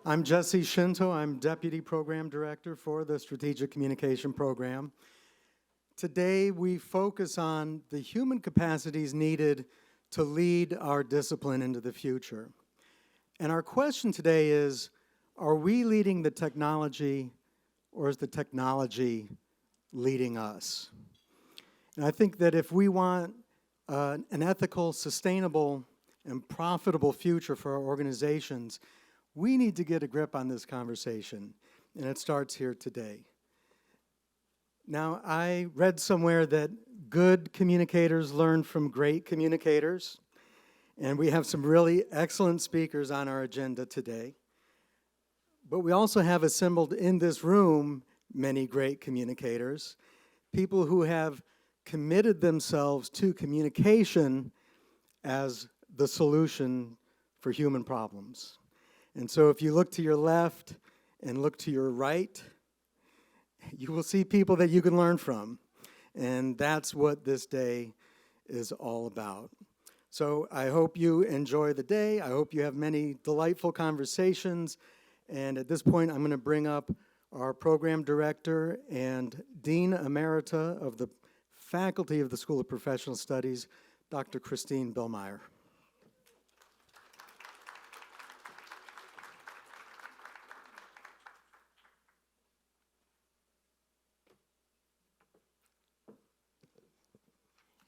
I'm Jesse Shinto. I'm Deputy Program Director for the Strategic Communication Program. Today, we focus on the human capacities needed to lead our discipline into the future. And our question today is, are we leading the technology, or is the technology leading us? And I think that if we want an ethical, sustainable, and profitable future for our organizations, we need to get a grip on this conversation, and it starts here today. Now, I read somewhere that good communicators learn from great communicators, and we have some really excellent speakers on our agenda today. But we also have assembled in this room many great communicators, people who have committed themselves to communication as the solution for human problems. And so if you look to your left and look to your right, you will see people that you can learn from. And that's what this day is all about. So I hope you enjoy the day. I hope you have many delightful conversations. And at this point, I'm going to bring up our program director and Dean Emerita of the Faculty of the School of Professional Studies, Dr. Christine Billmeyer.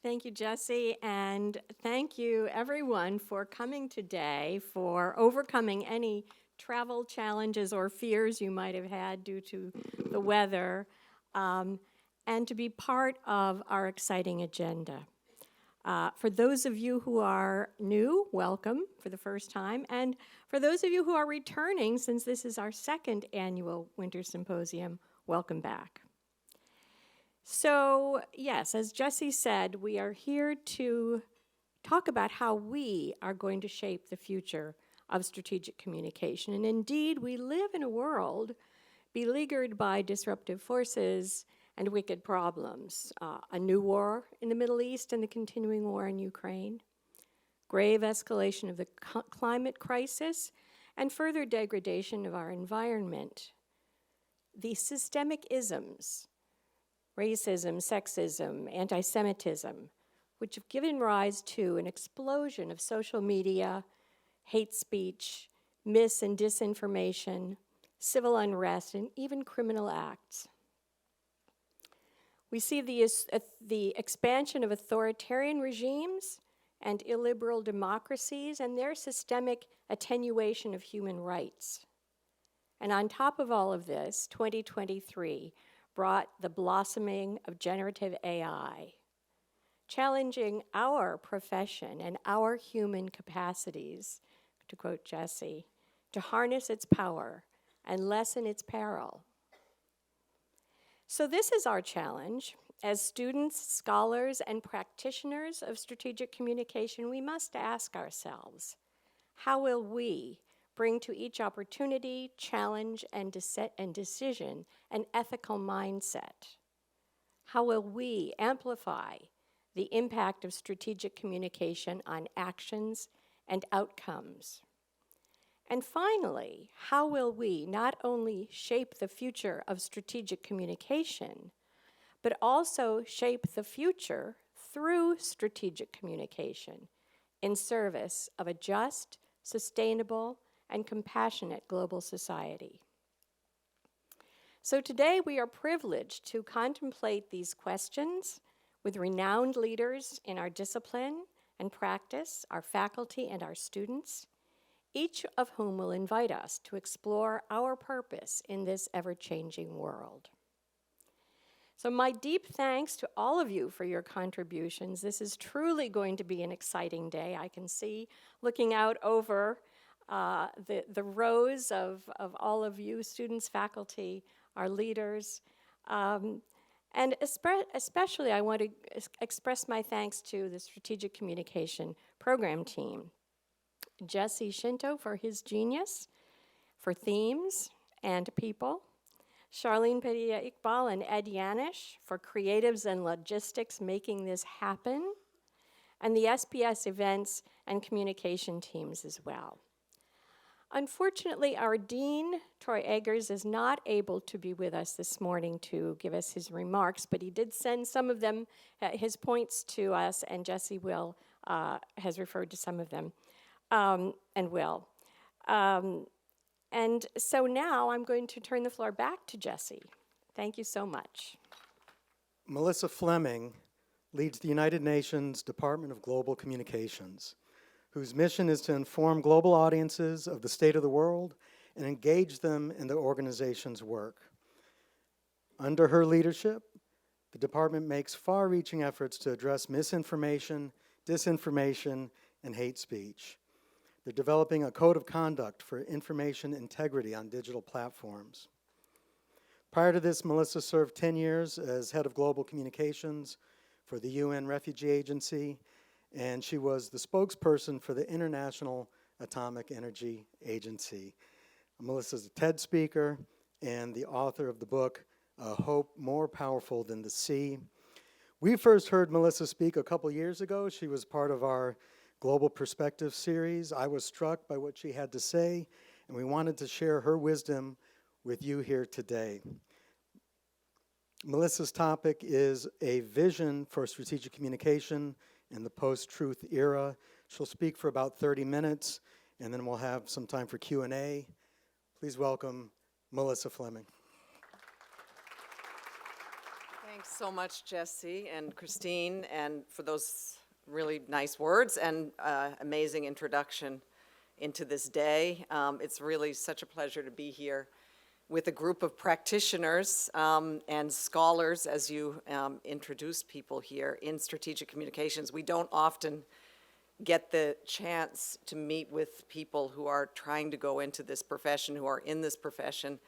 Thank you, Jesse, and thank you, everyone, for coming today, for overcoming any travel challenges or fears you might have had due to the weather, and to be part of our exciting agenda. For those of you who are new, welcome for the first time, and for those of you who are returning, since this is our second annual Winter Symposium, welcome back. So, yes, as Jesse said, we are here to talk about how we are going to shape the future of strategic communication. And indeed, we live in a world beleaguered by disruptive forces and wicked problems. A new war in the Middle East and the continuing war in Ukraine, grave escalation of the climate crisis, and further degradation of our environment. The systemic isms, racism, sexism, anti-Semitism, which have given rise to an explosion of social media, hate speech, mis- and disinformation, civil unrest, and even criminal acts. We see the expansion of authoritarian regimes and illiberal democracies and their systemic attenuation of human rights. And on top of all of this, 2023 brought the blossoming of generative AI, challenging our profession and our human capacities, to quote Jesse, to harness its power and lessen its peril. So this is our challenge. As students, scholars, and practitioners of strategic communication, we must ask ourselves, how will we bring to each opportunity, challenge, and decision an ethical mindset? How will we amplify the impact of strategic communication on actions and outcomes? And finally, how will we not only shape the future of strategic communication, but also shape the future through strategic communication in service of a just, sustainable, and compassionate global society? So today we are privileged to contemplate these questions with renowned leaders in our discipline and practice, our faculty and our students, each of whom will invite us to explore our purpose in this ever-changing world. So my deep thanks to all of you for your contributions. This is truly going to be an exciting day. I can see, looking out over the rows of all of you, students, faculty, our leaders, and especially I want to express my thanks to the Strategic Communication Program team. Jesse Shinto for his genius, for themes and people. Charlene Padilla Iqbal and Ed Yanish for creatives and logistics making this happen. And the SPS events and communication teams as well. Unfortunately, our Dean, Troy Eggers, is not able to be with us this morning to give us his remarks, but he did send some of them, his points to us, and Jesse has referred to some of them, and will. And so now I'm going to turn the floor back to Jesse. Thank you so much. Melissa Fleming leads the United Nations Department of Global Communications, whose mission is to inform global audiences of the state of the world and engage them in the organization's work. Under her leadership, the department makes far-reaching efforts to address misinformation, disinformation, and hate speech. They're developing a code of conduct for information integrity on digital platforms. Prior to this, Melissa served 10 years as head of global communications for the UN Refugee Agency, and she was the spokesperson for the International Atomic Energy Agency. Melissa's a TED speaker and the author of the book, Hope More Powerful Than the Sea. We first heard Melissa speak a couple years ago. She was part of our Global Perspective series. I was struck by what she had to say, and we wanted to share her wisdom with you here today. Melissa's topic is a vision for strategic communication in the post-truth era. She'll speak for about 30 minutes, and then we'll have some time for Q&A. Please welcome Melissa Fleming. Thanks so much, Jesse and Christine, and for those really nice words and amazing introduction into this day. It's really such a pleasure to be here with a group of practitioners and scholars as you introduce people here in strategic communications. We don't often get the chance to meet with people who are trying to go into this profession, who are in this profession.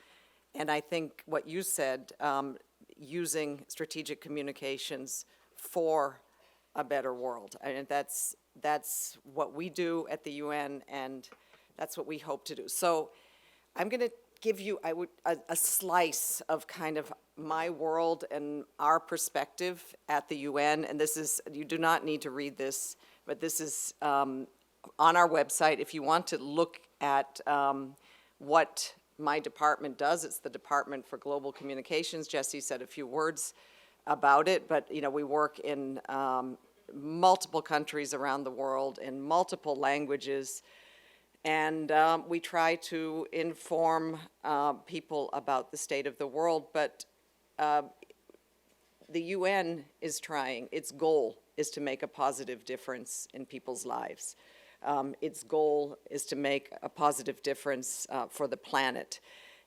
And I think what you said, using strategic communications for a better world. And that's what we do at the UN, and that's what we hope to do. So I'm going to give you a slice of kind of my world and our perspective at the UN. And this is, you do not need to read this, but this is on our website. If you want to look at what my department does, it's the Department for Global Communications. Jesse said a few words about it, but you know, we work in multiple countries around the world in multiple languages, and we try to inform people about the state of the world, but the UN is trying. Its goal is to make a positive difference in people's lives. Its goal is to make a positive difference for the planet.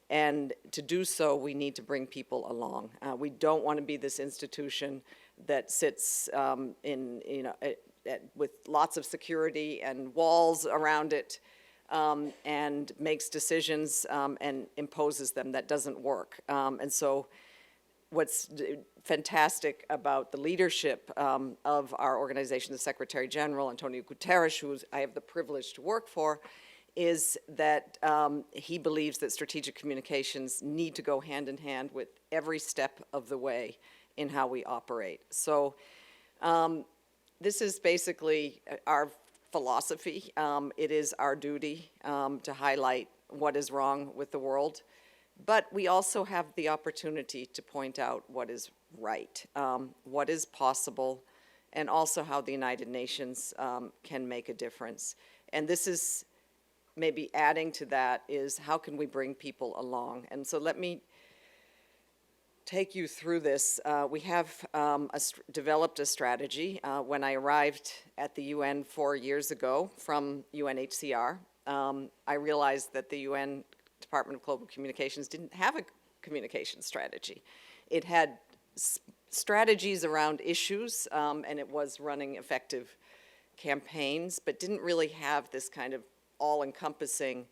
And to do so, we need to bring people along. We don't want to be this institution that sits with lots of security and walls around it and makes decisions and imposes them. That doesn't work. And so what's fantastic about the leadership of our organization, the Secretary General, Antonio Guterres, who I have the privilege to work for, is that he believes that strategic communications need to go hand in hand with every step of the way in how we operate. So this is basically our philosophy. It is our duty to highlight what is wrong with the world, but we also have the opportunity to point out what is right, what is possible, and also how the United Nations can make a difference. And this is maybe adding to that is how can we bring people along? And so let me take you through this. We have developed a strategy. When I arrived at the UN 4 years ago from UNHCR, I realized that the UN Department of Global Communications didn't have a communication strategy. It had strategies around issues, and it was running effective campaigns, but didn't really have this kind of all-encompassing,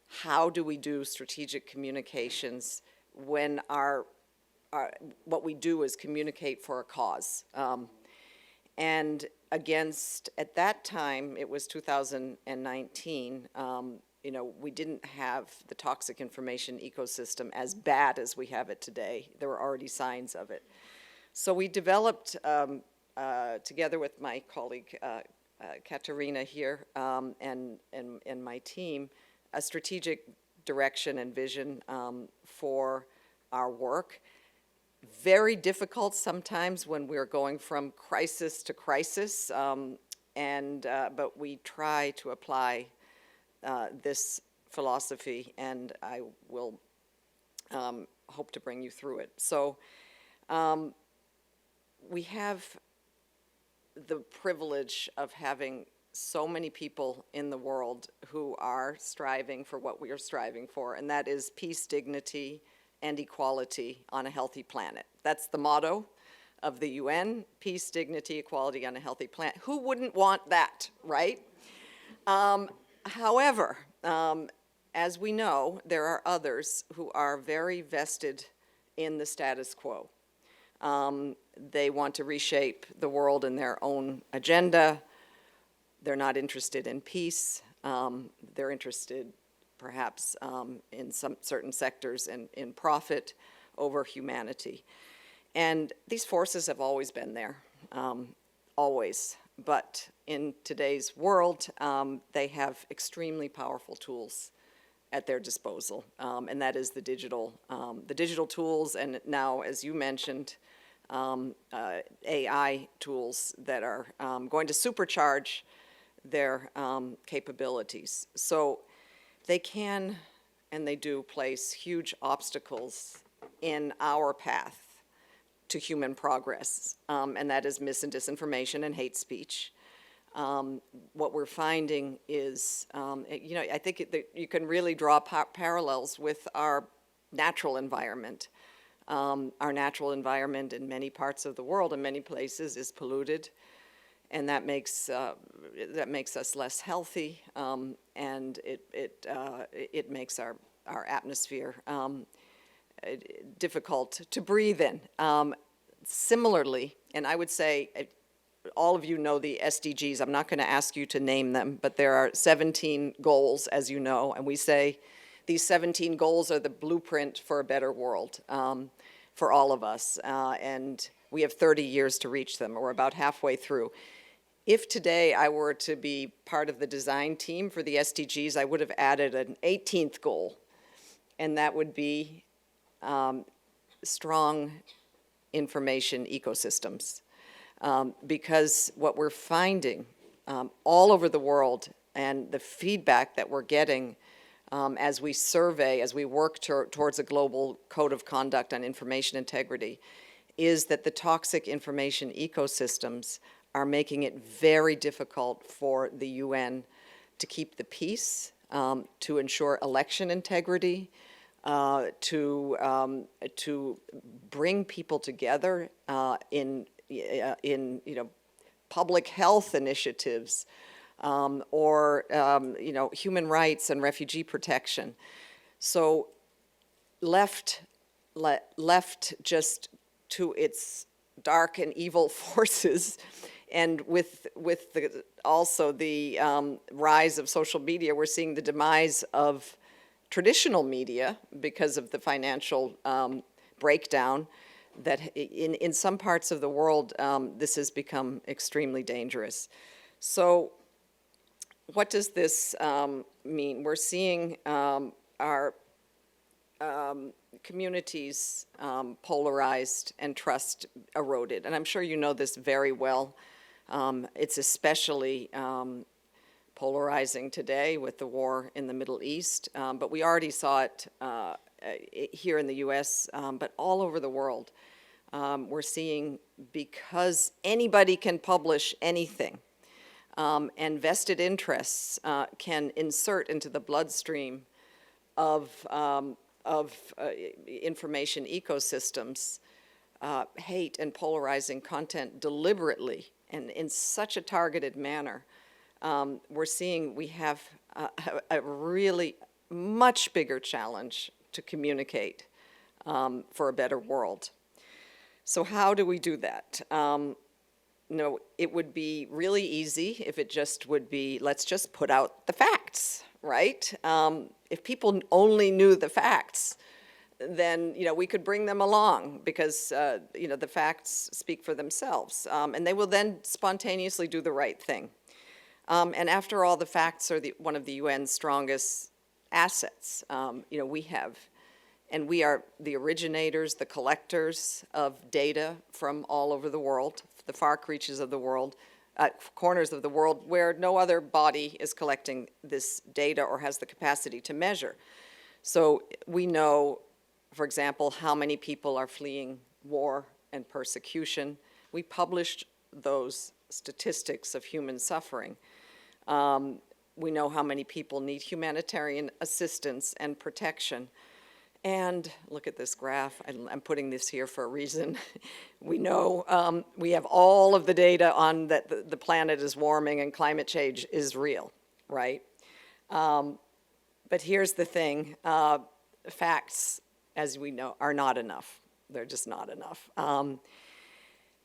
how do we do strategic communications when what we do is communicate for a cause. And at that time, it was 2019, we didn't have the toxic information ecosystem as bad as we have it today. There were already signs of it. So we developed, together with my colleague, Katerina here, and my team, a strategic direction and vision for our work. Very difficult sometimes when we're going from crisis to crisis, but we try to apply this philosophy, and I will hope to bring you through it. So we have the privilege of having so many people in the world who are striving for what we are striving for, and that is peace, dignity, and equality on a healthy planet. That's the motto of the UN: peace, dignity, equality on a healthy planet. Who wouldn't want that, right? However, as we know, there are others who are very vested in the status quo. They want to reshape the world in their own agenda. They're not interested in peace. They're interested, perhaps, in some certain sectors in profit over humanity. And these forces have always been there, always. But in today's world, they have extremely powerful tools at their disposal, and that is the digital tools, and now, as you mentioned, AI tools that are going to supercharge their capabilities. So they can, and they do, place huge obstacles in our path to human progress, and that is mis and disinformation and hate speech. What we're finding is, I think that you can really draw parallels with our natural environment. Our natural environment in many parts of the world, in many places, is polluted, and that makes us less healthy, and it makes our atmosphere difficult to breathe in. Similarly, and I would say, all of you know the SDGs. I'm not going to ask you to name them, but there are 17 goals, as you know, and we say these 17 goals are the blueprint for a better world for all of us, and we have 30 years to reach them, or we're about halfway through. If today I were to be part of the design team for the SDGs, I would have added an 18th goal, and that would be strong information ecosystems. Because what we're finding all over the world, and the feedback that we're getting as we survey, as we work towards a global code of conduct on information integrity, is that the toxic information ecosystems are making it very difficult for the UN to keep the peace, to ensure election integrity, to bring people together in public health initiatives, or human rights and refugee protection. So left just to its dark and evil forces, and with also the rise of social media, we're seeing the demise of traditional media because of the financial breakdown, that in some parts of the world, this has become extremely dangerous. So what does this mean? We're seeing our communities polarized and trust eroded. And I'm sure you know this very well. It's especially polarizing today with the war in the Middle East, but we already saw it here in the US, but all over the world. We're seeing, because anybody can publish anything, and vested interests can insert into the bloodstream of information ecosystems hate and polarizing content deliberately and in such a targeted manner. We're seeing we have a really much bigger challenge to communicate for a better world. So how do we do that? No, it would be really easy if it just would be, let's just put out the facts, right? If people only knew the facts, then we could bring them along, because the facts speak for themselves, and they will then spontaneously do the right thing. And after all, the facts are one of the UN's strongest assets. We are the originators, the collectors of data from all over the world, the far reaches of the world, corners of the world where no other body is collecting this data or has the capacity to measure. So we know, for example, how many people are fleeing war and persecution. We published those statistics of human suffering. We know how many people need humanitarian assistance and protection. And look at this graph. I'm putting this here for a reason. We know we have all of the data on that the planet is warming and climate change is real, right? But here's the thing. Facts, as we know, are not enough. They're just not enough.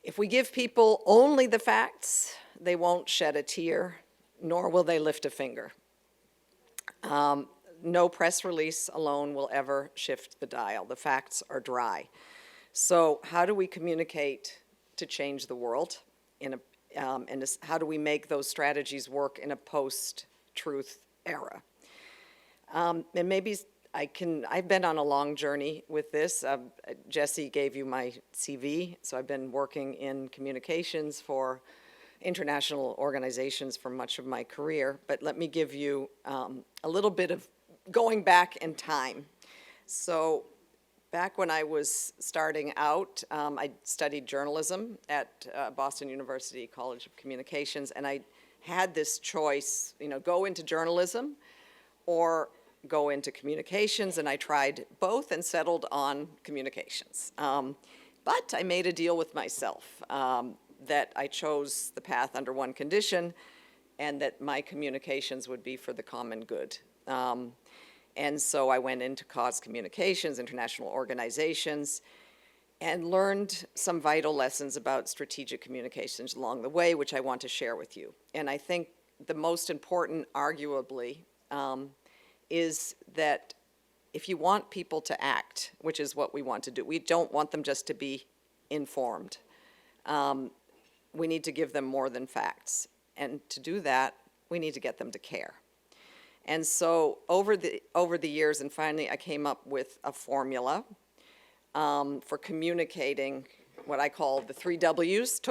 If we give people only the facts, they won't shed a tear, nor will they lift a finger. No press release alone will ever shift the dial. The facts are dry. So how do we communicate to change the world? How do we make those strategies work in a post-truth era? And maybe I've been on a long journey with this. Jesse gave you my CV, so I've been working in communications for international organizations for much of my career. But let me give you a little bit of going back in time. So back when I was starting out, I studied journalism at Boston University College of Communications, and I had this choice, go into journalism or go into communications, and I tried both and settled on communications. But I made a deal with myself that I chose the path under one condition, and that my communications would be for the common good. And so I went into cause communications, international organizations, and learned some vital lessons about strategic communications along the way, which I want to share with you. And I think the most important, arguably, is that if you want people to act, which is what we want to do, we don't want them just to be informed. We need to give them more than facts. And to do that, we need to get them to care. And so over the years, and finally I came up with a formula for communicating what I call the 3 W's,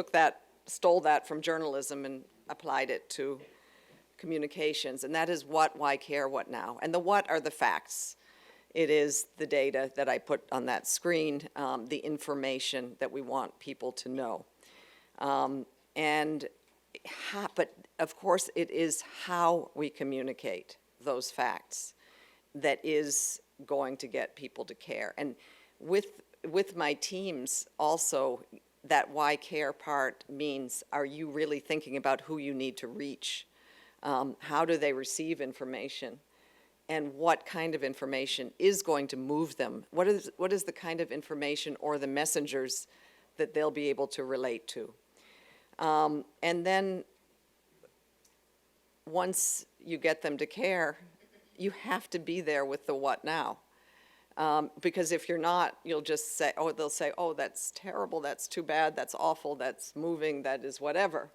stole that from journalism and applied it to communications. And that is what, why, care, what now. And the what are the facts. It is the data that I put on that screen, the information that we want people to know. But of course it is how we communicate those facts that is going to get people to care. And with my teams also, that why care part means, are you really thinking about who you need to reach? How do they receive information? And what kind of information is going to move them? What is the kind of information or the messengers that they'll be able to relate to? And then once you get them to care, you have to be there with the what now. Because if you're not, you'll just say, they'll say, that's terrible, that's too bad, that's awful, that's moving, that is whatever.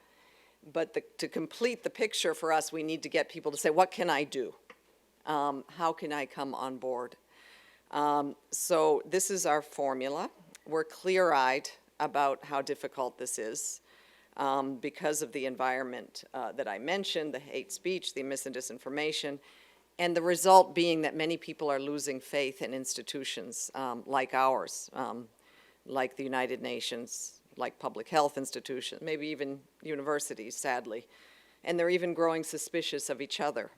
But to complete the picture for us, we need to get people to say, what can I do? How can I come on board? So this is our formula. We're clear-eyed about how difficult this is because of the environment that I mentioned, the hate speech, the mis and disinformation, and the result being that many people are losing faith in institutions like ours, like the United Nations, like public health institutions, maybe even universities, sadly. And they're even growing suspicious of each other.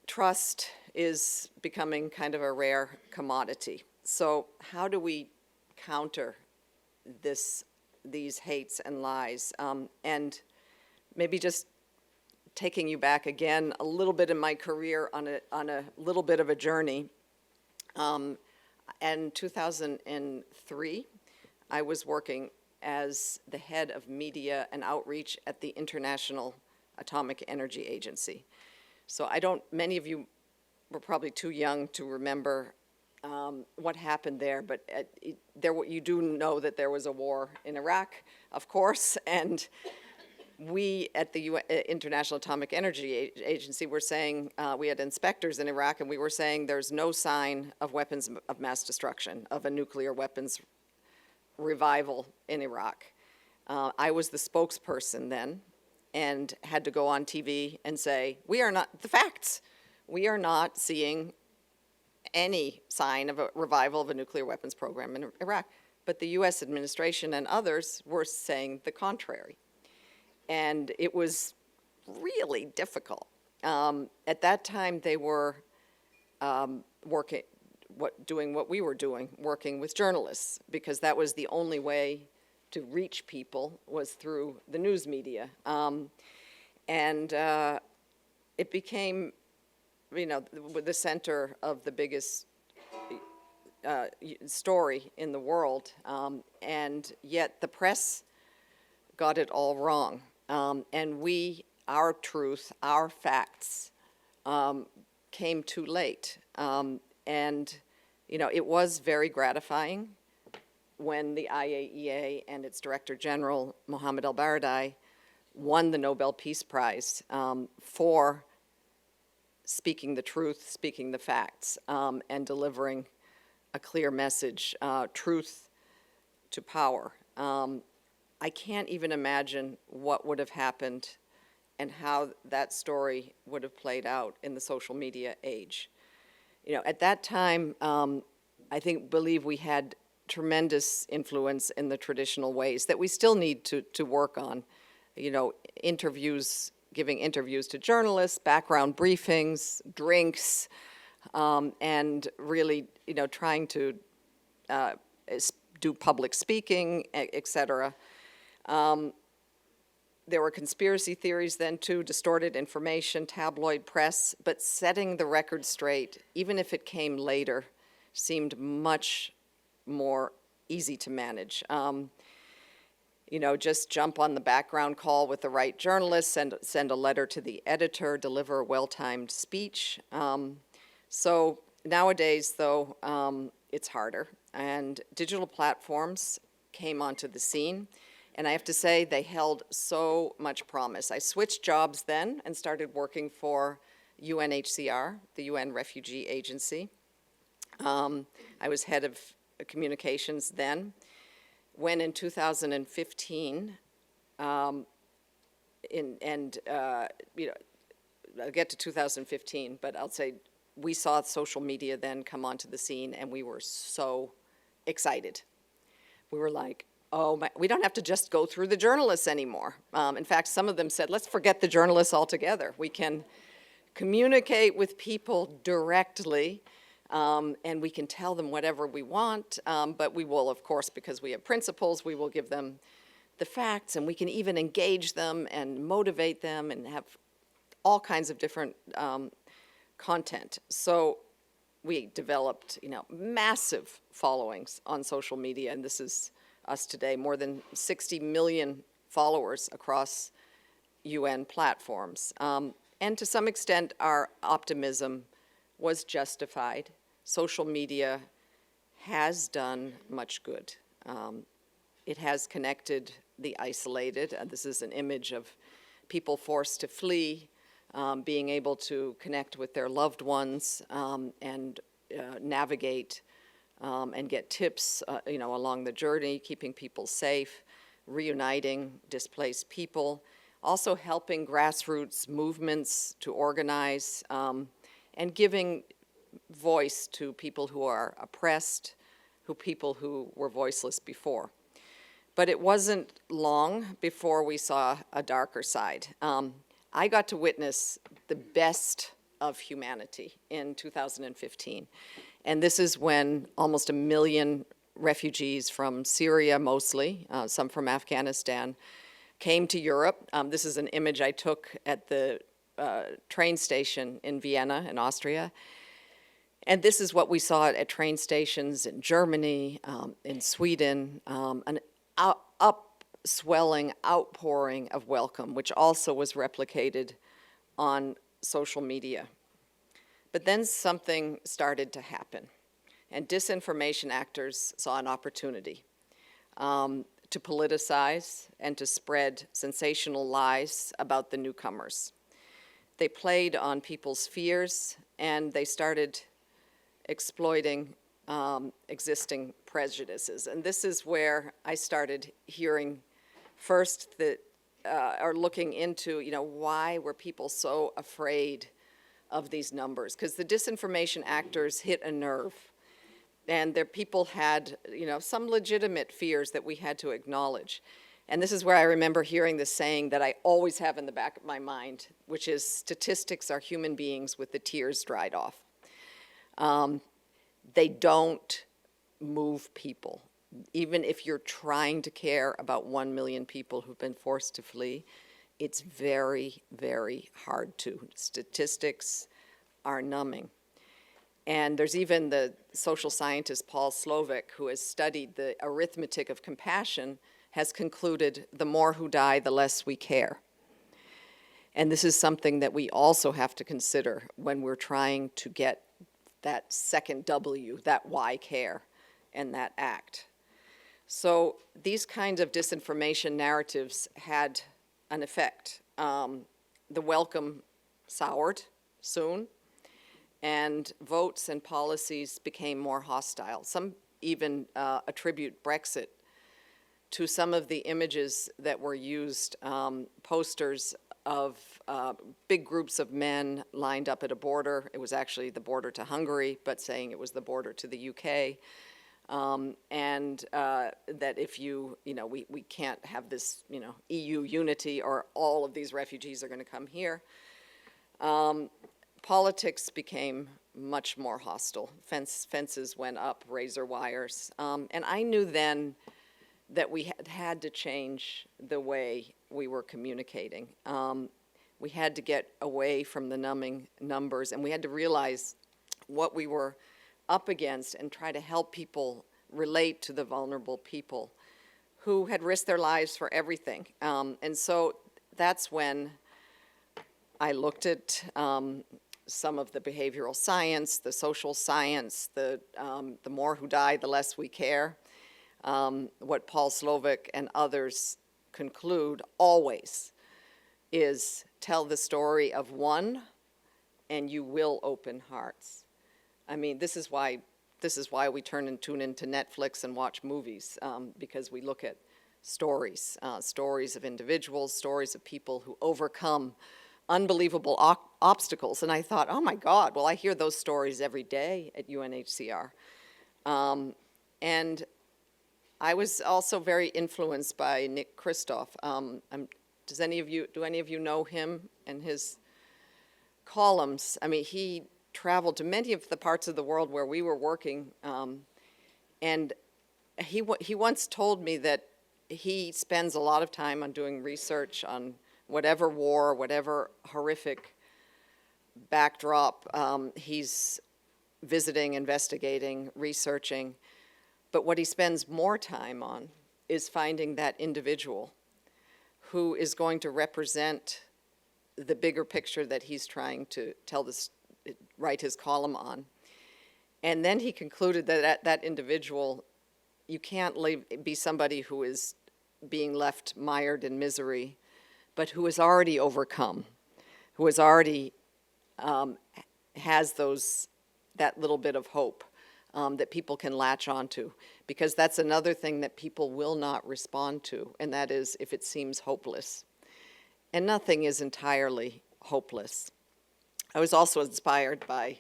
Trust is becoming kind of a rare commodity. So how do we counter these hates and lies? And maybe just taking you back again a little bit in my career on a little bit of a journey. In 2003, I was working as the head of media and outreach at the International Atomic Energy Agency. So many of you were probably too young to remember what happened there, but you do know that there was a war in Iraq, of course, and we at the International Atomic Energy Agency were saying, we had inspectors in Iraq, and we were saying there's no sign of weapons of mass destruction, of a nuclear weapons revival in Iraq. I was the spokesperson then and had to go on TV and say, we are not, the facts, we are not seeing any sign of a revival of a nuclear weapons program in Iraq. But the US administration and others were saying the contrary. And it was really difficult. At that time, they were doing what we were doing, working with journalists, because that was the only way to reach people was through the news media. It became, the center of the biggest story in the world, and yet the press got it all wrong. And our truth, our facts, came too late. It was very gratifying when the IAEA and its Director General, Mohammed El-Baradei, won the Nobel Peace Prize for speaking the truth, speaking the facts, and delivering a clear message, truth to power. I can't even imagine what would have happened and how that story would have played out in the social media age. At that time, believe we had tremendous influence in the traditional ways that we still need to work on. Giving interviews to journalists, background briefings, drinks, and really, trying to do public speaking, et cetera. There were conspiracy theories then too, distorted information, tabloid press, but setting the record straight, even if it came later, seemed much more easy to manage. Just jump on the background call with the right journalist, send a letter to the editor, deliver a well-timed speech. So nowadays, though, it's harder. And digital platforms came onto the scene. And I have to say, they held so much promise. I switched jobs then and started working for UNHCR, the UN Refugee Agency. I was head of communications then. When in 2015, I'll get to 2015, but I'll say we saw social media then come onto the scene, and we were so excited. We were like, oh, we don't have to just go through the journalists anymore. In fact, some of them said, let's forget the journalists altogether. We can communicate with people directly, and we can tell them whatever we want, but we will, of course, because we have principles, we will give them the facts, and we can even engage them and motivate them and have all kinds of different content. So we developed, massive followings on social media, and this is us today, more than 60 million followers across UN platforms. And to some extent, our optimism was justified. Social media has done much good. It has connected the isolated. This is an image of people forced to flee, being able to connect with their loved ones and navigate and get tips, along the journey, keeping people safe, reuniting displaced people, also helping grassroots movements to organize, and giving voice to people who are oppressed, people who were voiceless before. But it wasn't long before we saw a darker side. I got to witness the best of humanity in 2015. And this is when almost 1 million refugees from Syria mostly, some from Afghanistan, came to Europe. This is an image I took at the train station in Vienna in Austria. And this is what we saw at train stations in Germany, in Sweden, an upswelling outpouring of welcome, which also was replicated on social media. But then something started to happen, and disinformation actors saw an opportunity. to politicize and to spread sensational lies about the newcomers. They played on people's fears, and they started exploiting existing prejudices. And this is where I started hearing first that, or looking into, why were people so afraid of these numbers? Because the disinformation actors hit a nerve. And their people had, some legitimate fears that we had to acknowledge. And this is where I remember hearing this saying that I always have in the back of my mind, which is, statistics are human beings with the tears dried off. They don't move people. Even if you're trying to care about 1 million people who've been forced to flee, it's very, very hard to. Statistics are numbing. And there's even the social scientist Paul Slovic, who has studied the arithmetic of compassion, has concluded the more who die, the less we care. And this is something that we also have to consider when we're trying to get that second W, that why care, and that act. So these kinds of disinformation narratives had an effect. The welcome soured soon, and votes and policies became more hostile. Some even attribute Brexit to some of the images that were used, posters of big groups of men lined up at a border. It was actually the border to Hungary, but saying it was the border to the UK. And that if we can't have this, EU unity, or all of these refugees are going to come here. Politics became much more hostile. Fences went up, razor wires. And I knew then that we had to change the way we were communicating. We had to get away from the numbing numbers, and we had to realize what we were up against and try to help people relate to the vulnerable people who had risked their lives for everything. And so that's when I looked at some of the behavioral science, the social science, the more who die, the less we care. What Paul Slovic and others conclude always is tell the story of one, and you will open hearts. I mean, this is why we tune into Netflix and watch movies, because we look at stories of individuals, stories of people who overcome unbelievable obstacles. And I thought, oh my God, well, I hear those stories every day at UNHCR. And I was also very influenced by Nick Kristof. Do any of you know him and his columns? I mean, he traveled to many of the parts of the world where we were working, and he once told me that he spends a lot of time on doing research on whatever war, whatever horrific backdrop he's visiting, investigating, researching. But what he spends more time on is finding that individual who is going to represent the bigger picture that he's trying to write his column on. And then he concluded that that individual, you can't be somebody who is being left mired in misery, but who has already overcome, who has already has that little bit of hope that people can latch onto, because that's another thing that people will not respond to, and that is if it seems hopeless. And nothing is entirely hopeless. I was also inspired by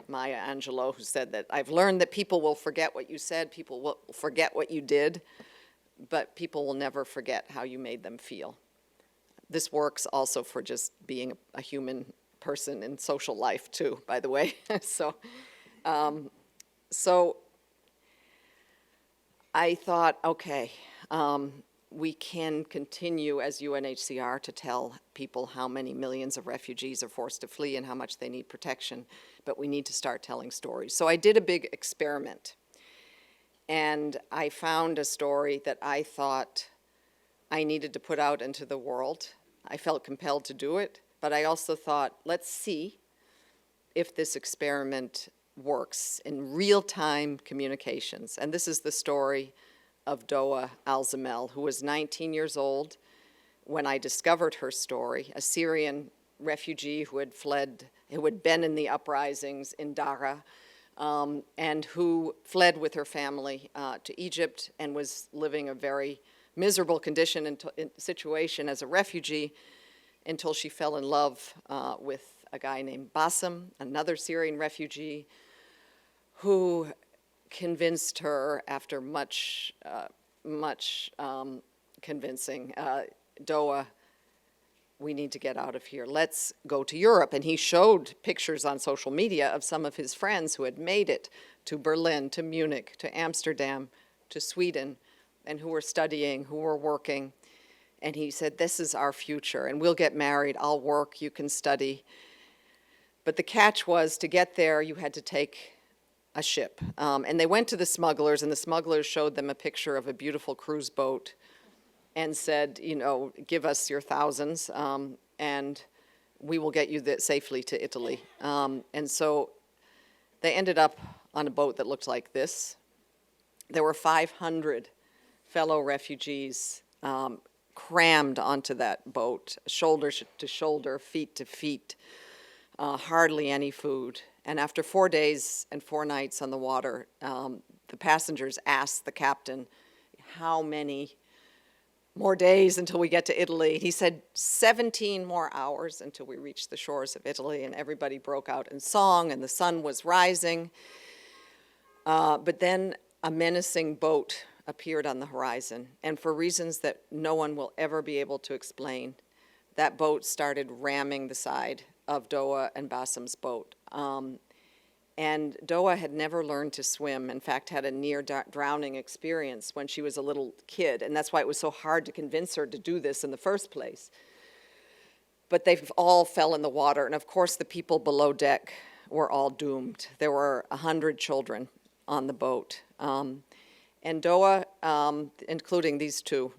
Maya Angelou, who said that I've learned that people will forget what you said, people will forget what you did, but people will never forget how you made them feel. This works also for just being a human person in social life too, by the way. So I thought, okay, we can continue as UNHCR to tell people how many millions of refugees are forced to flee and how much they need protection, but we need to start telling stories. So I did a big experiment, and I found a story that I thought I needed to put out into the world. I felt compelled to do it, but I also thought, let's see if this experiment works in real-time communications. And this is the story of Doa Al-Zamel, who was 19 years old when I discovered her story, a Syrian refugee who had fled, who had been in the uprisings in Dara, and who fled with her family to Egypt and was living a very miserable situation as a refugee until she fell in love with a guy named Bassem, another Syrian refugee, who convinced her after much convincing, Doa, we need to get out of here. Let's go to Europe. And he showed pictures on social media of some of his friends who had made it to Berlin, to Munich, to Amsterdam, to Sweden, and who were studying, who were working. And he said, this is our future, and we'll get married. I'll work, you can study. But the catch was, to get there, you had to take a ship. And they went to the smugglers, and the smugglers showed them a picture of a beautiful cruise boat and said, you know, give us your thousands, and we will get you safely to Italy. And so they ended up on a boat that looked like this. There were 500 fellow refugees crammed onto that boat, shoulder to shoulder, feet to feet, hardly any food. And after 4 days and 4 nights on the water, the passengers asked the captain, how many more days until we get to Italy? He said 17 more hours until we reached the shores of Italy, and everybody broke out in song, and the sun was rising. But then a menacing boat appeared on the horizon, and for reasons that no one will ever be able to explain, that boat started ramming the side of Doa and Bassem's boat. And Doa had never learned to swim, in fact, had a near drowning experience when she was a little kid, and that's why it was so hard to convince her to do this in the first place. But they all fell in the water, and of course the people below deck were all doomed. There were 100 children on the boat. And Doa, including these two,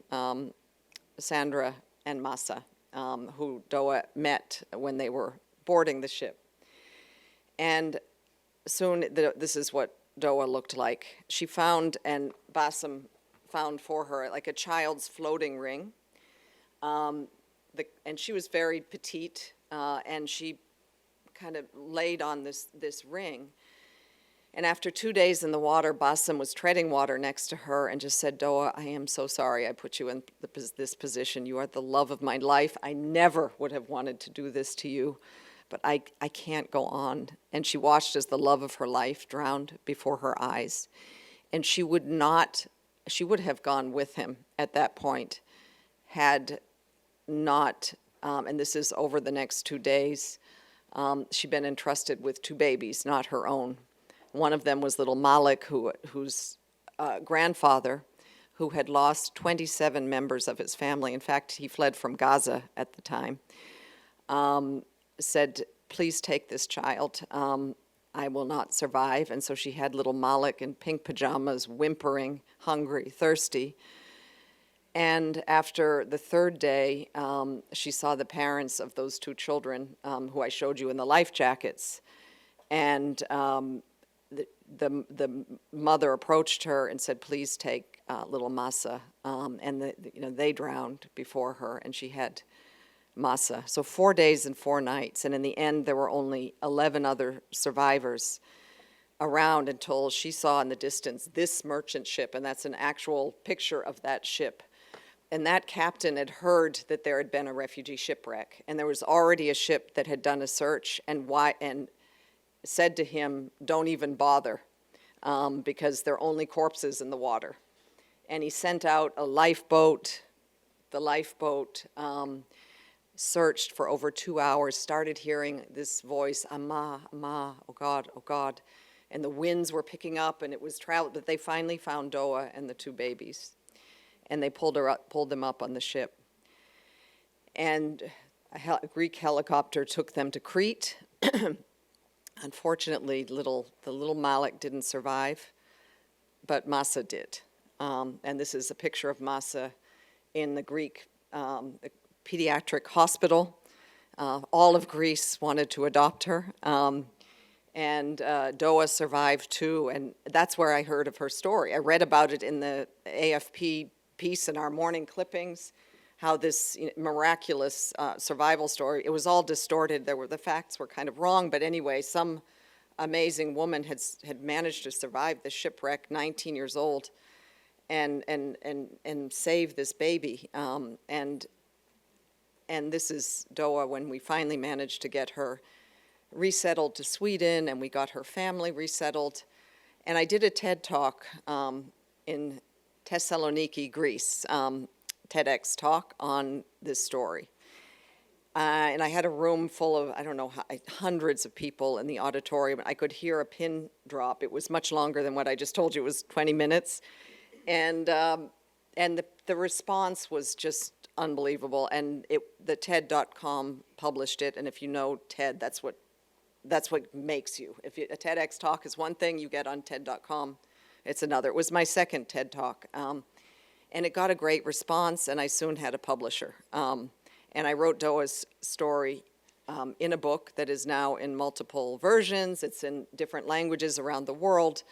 Sandra and Massa, who Doa met when they were boarding the ship. And soon, this is what Doa looked like. She found, and Bassem found for her, like a child's floating ring. And she was very petite, and she kind of laid on this ring. And after 2 days in the water, Bassem was treading water next to her and just said, Doa, I am so sorry I put you in this position. You are the love of my life. I never would have wanted to do this to you, but I can't go on. And she watched as the love of her life drowned before her eyes. And she would have gone with him at that point had not, and this is over the next 2 days, she'd been entrusted with 2 babies, not her own. One of them was little Malik, whose grandfather, who had lost 27 members of his family. In fact, he fled from Gaza at the time, said, please take this child. I will not survive. And so she had little Malik in pink pajamas, whimpering, hungry, thirsty. And after the 3rd day, she saw the parents of those 2 children, who I showed you in the life jackets. And the mother approached her and said, please take little Massa. And they drowned before her, and she had Massa. So 4 days and 4 nights. And in the end, there were only 11 other survivors around until she saw in the distance this merchant ship, and that's an actual picture of that ship. And that captain had heard that there had been a refugee shipwreck, and there was already a ship that had done a search and said to him, don't even bother, because there are only corpses in the water. And he sent out a lifeboat. The lifeboat searched for over 2 hours, started hearing this voice, Amma, Amma, oh God, oh God. And the winds were picking up, and it was travel, but they finally found Doa and the 2 babies. And they pulled them up on the ship. And a Greek helicopter took them to Crete. Unfortunately, the little Malik didn't survive, but Massa did. And this is a picture of Massa in the Greek pediatric hospital. All of Greece wanted to adopt her. And Doa survived too, and that's where I heard of her story. I read about it in the AFP piece in our morning clippings, how this miraculous survival story, it was all distorted. The facts were kind of wrong, but anyway, some amazing woman had managed to survive the shipwreck, 19 years old, and save this baby. And this is Doa when we finally managed to get her resettled to Sweden, and we got her family resettled. And I did a TED Talk in Thessaloniki, Greece, TEDx talk on this story. And I had a room full of, I don't know, hundreds of people in the auditorium. I could hear a pin drop. It was much longer than what I just told you. It was 20 minutes. And the response was just unbelievable. And the TED.com published it. And if you know TED, that's what makes you. A TEDx talk is one thing, you get on TED.com, it's another. It was my second TED Talk. And it got a great response, and I soon had a publisher. And I wrote Doa's story in a book that is now in multiple versions. It's in different languages around the world.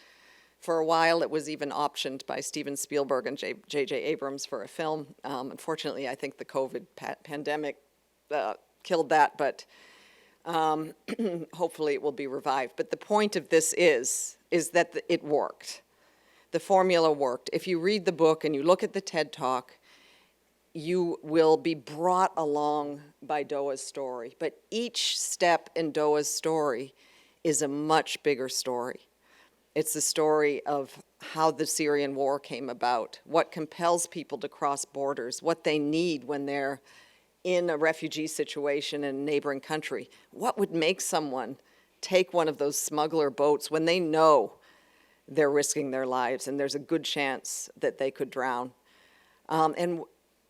For a while, it was even optioned by Steven Spielberg and J.J. Abrams for a film. Unfortunately, I think the COVID pandemic killed that, but hopefully it will be revived. But the point of this is that it worked. The formula worked. If you read the book and you look at the TED Talk, you will be brought along by Doa's story. But each step in Doa's story is a much bigger story. It's the story of how the Syrian war came about, what compels people to cross borders, what they need when they're in a refugee situation in a neighboring country. What would make someone take one of those smuggler boats when they know they're risking their lives and there's a good chance that they could drown? And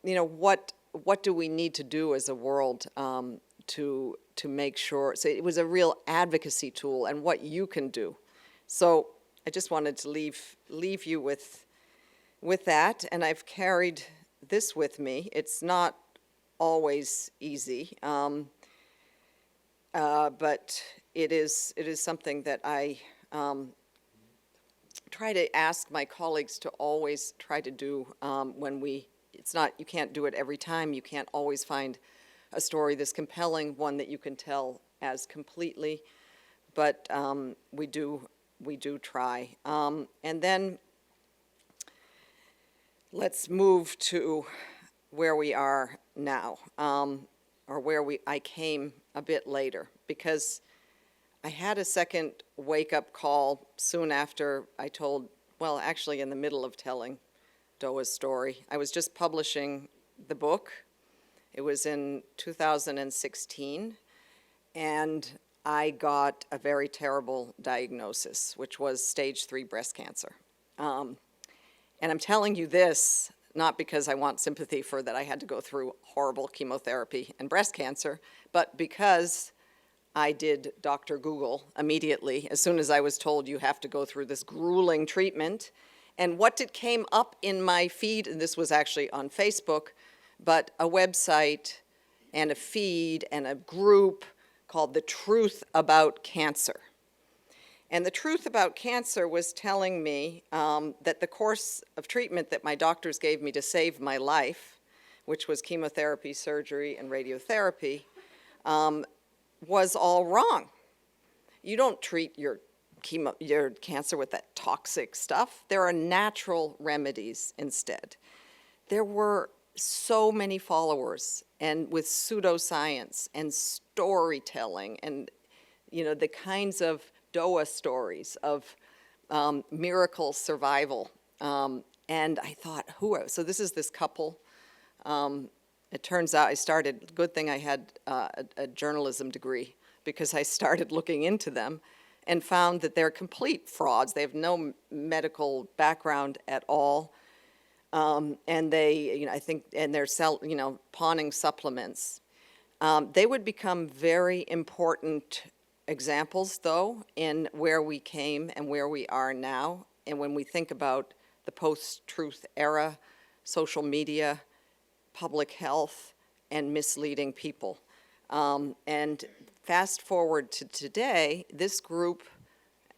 what do we need to do as a world to make sure? So it was a real advocacy tool, and what you can do. So I just wanted to leave you with that, and I've carried this with me. It's not always easy, but it is something that I try to ask my colleagues to always try to do when you can't do it every time. You can't always find a story that's compelling, one that you can tell as completely, but we do try. And then let's move to where we are now, or where I came a bit later, because I had a second wake-up call soon after I told, well, actually in the middle of telling Doa's story. I was just publishing the book. It was in 2016, and I got a very terrible diagnosis, which was stage 3 breast cancer. And I'm telling you this not because I want sympathy for that I had to go through horrible chemotherapy and breast cancer, but because I did Dr. Google immediately as soon as I was told you have to go through this grueling treatment. And what came up in my feed, and this was actually on Facebook, but a website and a feed and a group called The Truth About Cancer. And The Truth About Cancer was telling me that the course of treatment that my doctors gave me to save my life, which was chemotherapy, surgery, and radiotherapy, was all wrong. You don't treat your cancer with that toxic stuff. There are natural remedies instead. There were so many followers, and with pseudoscience and storytelling and the kinds of Doa stories of miracle survival. And I thought, so this is this couple. It turns out good thing I had a journalism degree, because I started looking into them and found that they're complete frauds. They have no medical background at all. And they, and they're pawning supplements. They would become very important examples, though, in where we came and where we are now. And when we think about the post-truth era, social media, public health, and misleading people. And fast forward to today, this group,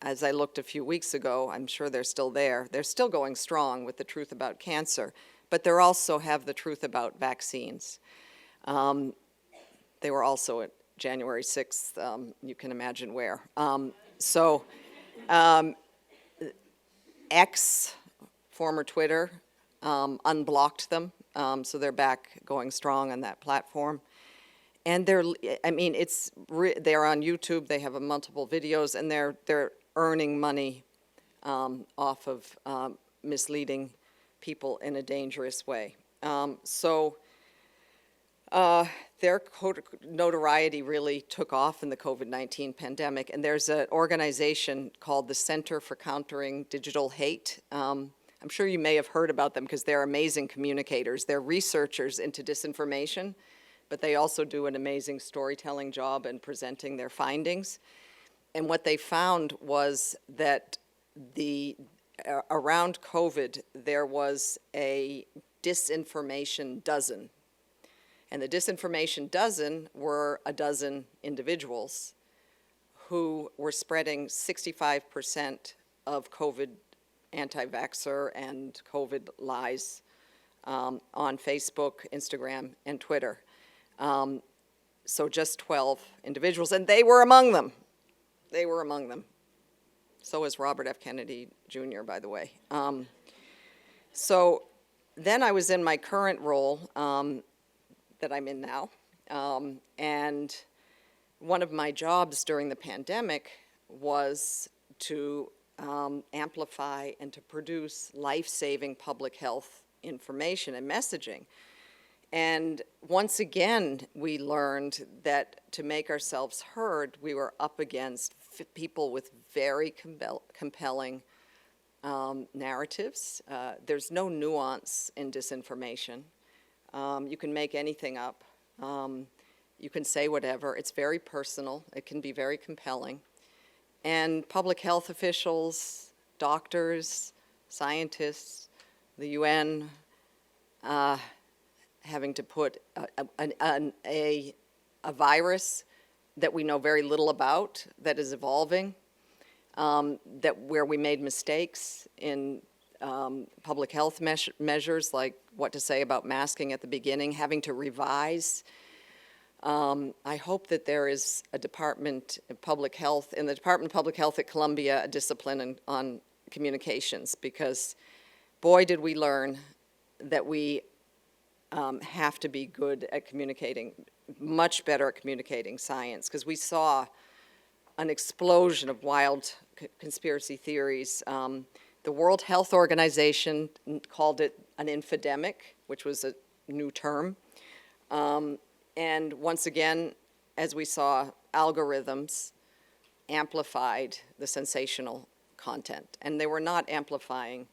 as I looked a few weeks ago, I'm sure they're still there. They're still going strong with the truth about cancer, but they also have the truth about vaccines. They were also at January 6th, you can imagine where. X, former Twitter, unblocked them, so they're back going strong on that platform. And they're on YouTube, they have multiple videos, and they're earning money off of misleading people in a dangerous way. Their notoriety really took off in the COVID-19 pandemic, and there's an organization called the Center for Countering Digital Hate. I'm sure you may have heard about them because they're amazing communicators. They're researchers into disinformation, but they also do an amazing storytelling job in presenting their findings. And what they found was that around COVID, there was a disinformation dozen. And the disinformation dozen were a dozen individuals who were spreading 65% of COVID anti-vaxxer and COVID lies on Facebook, Instagram, and Twitter. So just 12 individuals, and they were among them. They were among them. So was Robert F. Kennedy Jr., by the way. So then I was in my current role that I'm in now, and one of my jobs during the pandemic was to amplify and to produce life-saving public health information and messaging. And once again, we learned that to make ourselves heard, we were up against people with very compelling narratives. There's no nuance in disinformation. You can make anything up. You can say whatever. It's very personal. It can be very compelling. And public health officials, doctors, scientists, the UN, having to put a virus that we know very little about, that is evolving, where we made mistakes in public health measures, like what to say about masking at the beginning, having to revise. I hope that there is a Department of Public Health, in the Department of Public Health at Columbia, a discipline on communications, because boy, did we learn that we have to be good at communicating, much better at communicating science, because we saw an explosion of wild conspiracy theories. The World Health Organization called it an infodemic, which was a new term. And once again, as we saw, algorithms amplified the sensational content. And they were not amplifying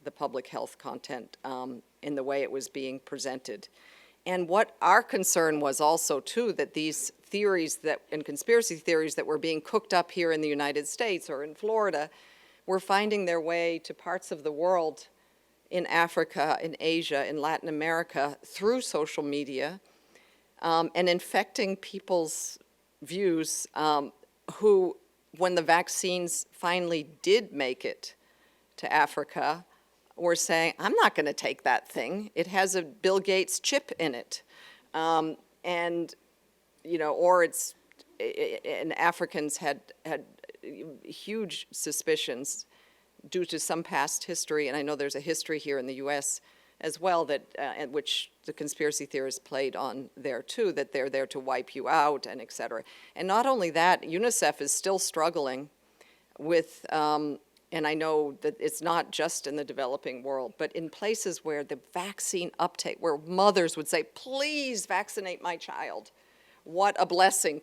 the public health content in the way it was being presented. And what our concern was also, too, that these theories and conspiracy theories that were being cooked up here in the United States or in Florida were finding their way to parts of the world, in Africa, in Asia, in Latin America, through social media, and infecting people's views who, when the vaccines finally did make it to Africa, were saying, I'm not going to take that thing. It has a Bill Gates chip in it. And Africans had huge suspicions due to some past history, and I know there's a history here in the U.S. as well, that which the conspiracy theorists played on there too, that they're there to wipe you out and et cetera. And not only that, UNICEF is still struggling with, and I know that it's not just in the developing world, but in places where the vaccine uptake, where mothers would say, please vaccinate my child, what a blessing,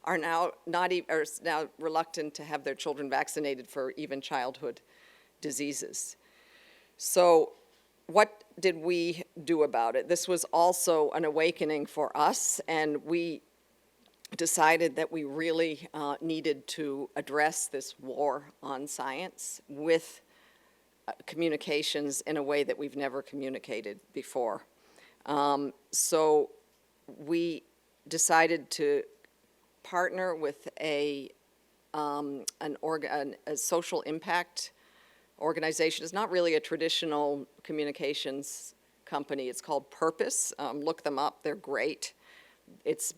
are now now reluctant to have their children vaccinated for even childhood diseases. So what did we do about it? This was also an awakening for us, and we decided that we really needed to address this war on science with communications in a way that we've never communicated before. So we decided to partner with a social impact organization. It's not really a traditional communications company. It's called Purpose. Look them up. They're great. It's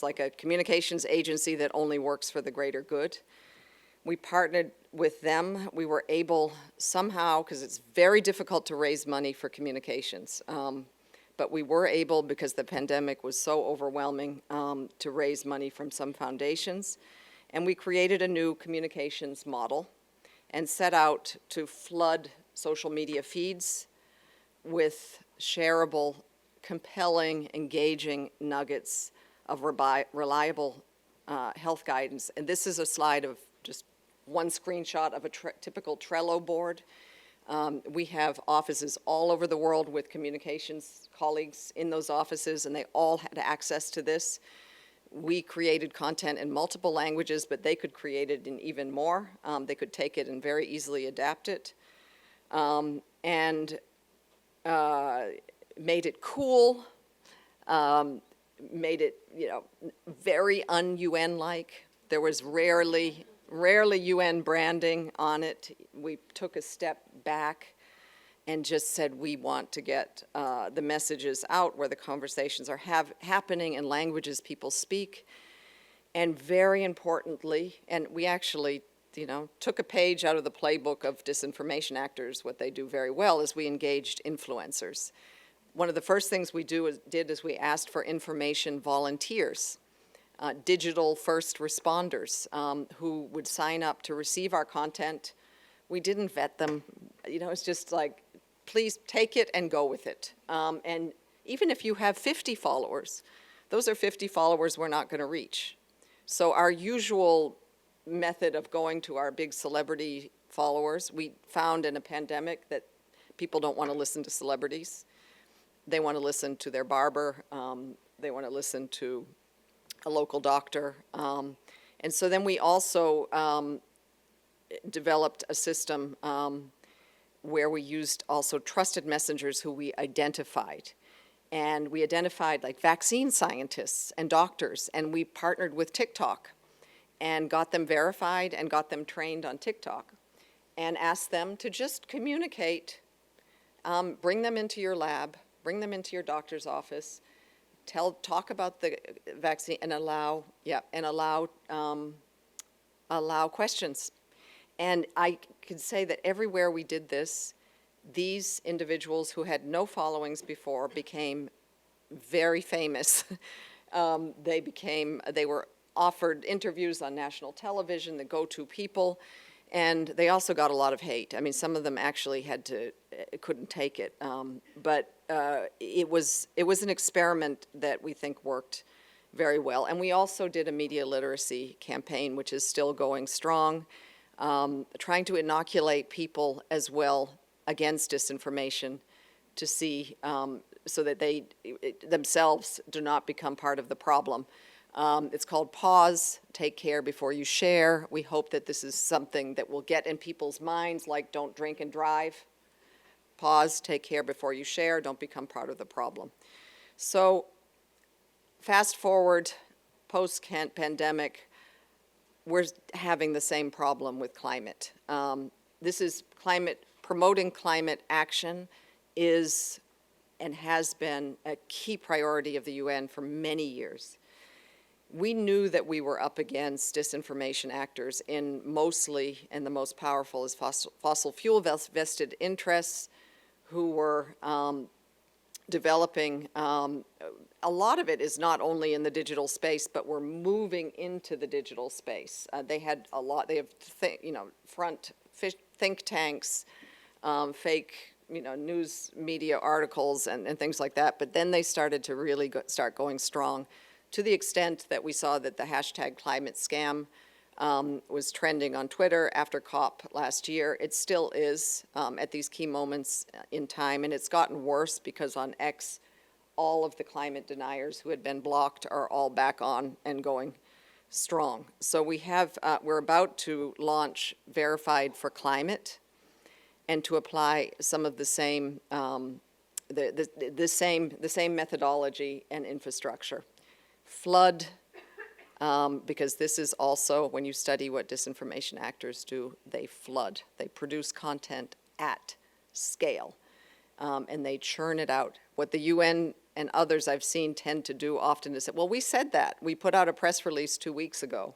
like a communications agency that only works for the greater good. We partnered with them. We were able somehow, because it's very difficult to raise money for communications, but we were able, because the pandemic was so overwhelming, to raise money from some foundations. And we created a new communications model and set out to flood social media feeds with shareable, compelling, engaging nuggets of reliable health guidance. And this is a slide of just one screenshot of a typical Trello board. We have offices all over the world with communications colleagues in those offices, and they all had access to this. We created content in multiple languages, but they could create it in even more. They could take it and very easily adapt it. And made it cool, made it, very un-UN-like. There was rarely UN branding on it. We took a step back and just said we want to get the messages out where the conversations are happening in languages people speak. And very importantly, and we actually took a page out of the playbook of disinformation actors. What they do very well is we engaged influencers. One of the first things we did is we asked for information volunteers, digital first responders who would sign up to receive our content. We didn't vet them. It's just like, please take it and go with it. And even if you have 50 followers, those are 50 followers we're not going to reach. So our usual method of going to our big celebrity followers, we found in a pandemic that people don't want to listen to celebrities. They want to listen to their barber. They want to listen to a local doctor. And so then we also developed a system where we used also trusted messengers who we identified. And we identified like vaccine scientists and doctors, and we partnered with TikTok and got them verified and got them trained on TikTok and asked them to just communicate, bring them into your lab, bring them into your doctor's office, talk about the vaccine and allow questions. And I could say that everywhere we did this, these individuals who had no followings before became very famous. They were offered interviews on national television, the go-to people, and they also got a lot of hate. I mean, some of them actually couldn't take it. But it was an experiment that we think worked very well. And we also did a media literacy campaign, which is still going strong, trying to inoculate people as well against disinformation to see so that they themselves do not become part of the problem. It's called Pause, Take Care Before You Share. We hope that this is something that will get in people's minds, like don't drink and drive. Pause, take care before you share, don't become part of the problem. So fast forward, post-pandemic, we're having the same problem with climate. Promoting climate action is and has been a key priority of the UN for many years. We knew that we were up against disinformation actors mostly, and the most powerful is fossil fuel vested interests who were developing, a lot of it is not only in the digital space, but we're moving into the digital space. They have front think tanks, fake news media articles and things like that, but then they started to really start going strong, to the extent that we saw that the hashtag climate scam was trending on Twitter after COP last year. It still is at these key moments in time, and it's gotten worse because on X, all of the climate deniers who had been blocked are all back on and going strong. So we're about to launch Verified for Climate, and to apply some of the same the same methodology and infrastructure. Flood because this is also, when you study what disinformation actors do, they flood. They produce content at scale, and they churn it out. What the UN and others I've seen tend to do often is say, well, we said that. We put out a press release 2 weeks ago.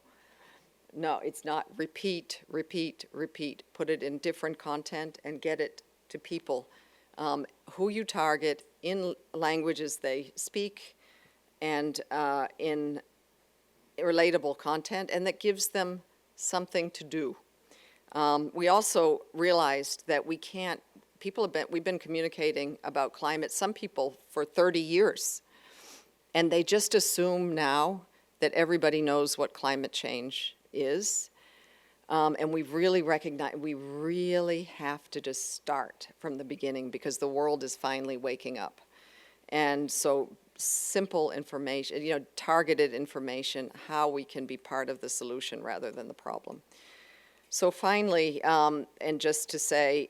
No, it's not. Repeat, repeat, repeat. Put it in different content and get it to people. Who you target in languages they speak and in relatable content, and that gives them something to do. We also realized that we can't, we've been communicating about climate, some people for 30 years, and they just assume now that everybody knows what climate change is. And we've really recognized, we really have to just start from the beginning because the world is finally waking up. And so simple information, targeted information, how we can be part of the solution rather than the problem. So finally, and just to say,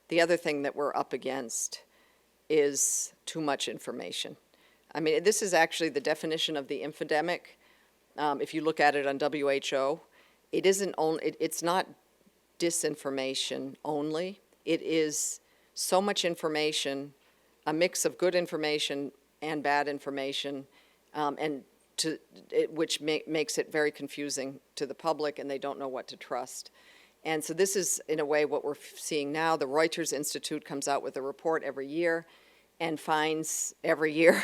the other thing that we're up against is too much information. I mean, this is actually the definition of the infodemic. If you look at it on WHO, it isn't only, it's not disinformation only. It is so much information, a mix of good information and bad information, which makes it very confusing to the public, and they don't know what to trust. And so this is, in a way, what we're seeing now. The Reuters Institute comes out with a report every year and finds every year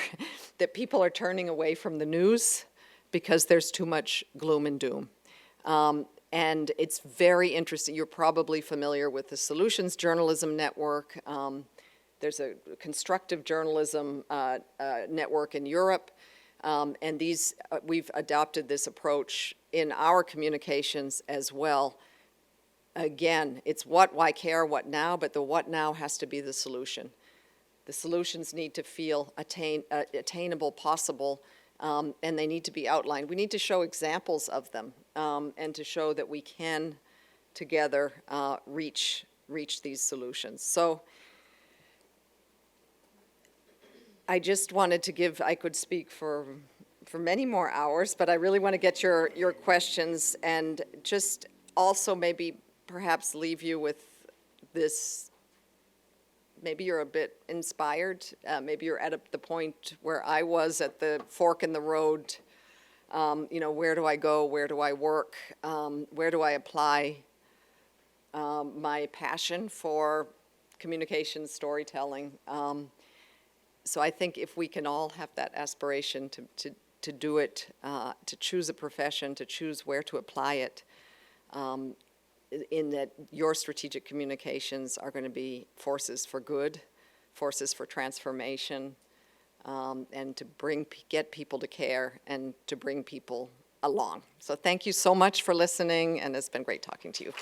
that people are turning away from the news because there's too much gloom and doom. And it's very interesting. You're probably familiar with the Solutions Journalism Network. There's a constructive journalism network in Europe. And these, we've adopted this approach in our communications as well. Again, it's what, why care, what now, but the what now has to be the solution. The solutions need to feel attainable, possible, and they need to be outlined. We need to show examples of them and to show that we can together reach these solutions. So I just wanted to give, I could speak for many more hours, but I really want to get your questions and just also maybe perhaps leave you with this. Maybe you're a bit inspired. Maybe you're at the point where I was at the fork in the road. Where do I go? Where do I work? Where do I apply my passion for communication, storytelling? So I think if we can all have that aspiration to do it, to choose a profession, to choose where to apply it, in that your strategic communications are going to be forces for good, forces for transformation, and to get people to care and to bring people along. So thank you so much for listening, and it's been great talking to you.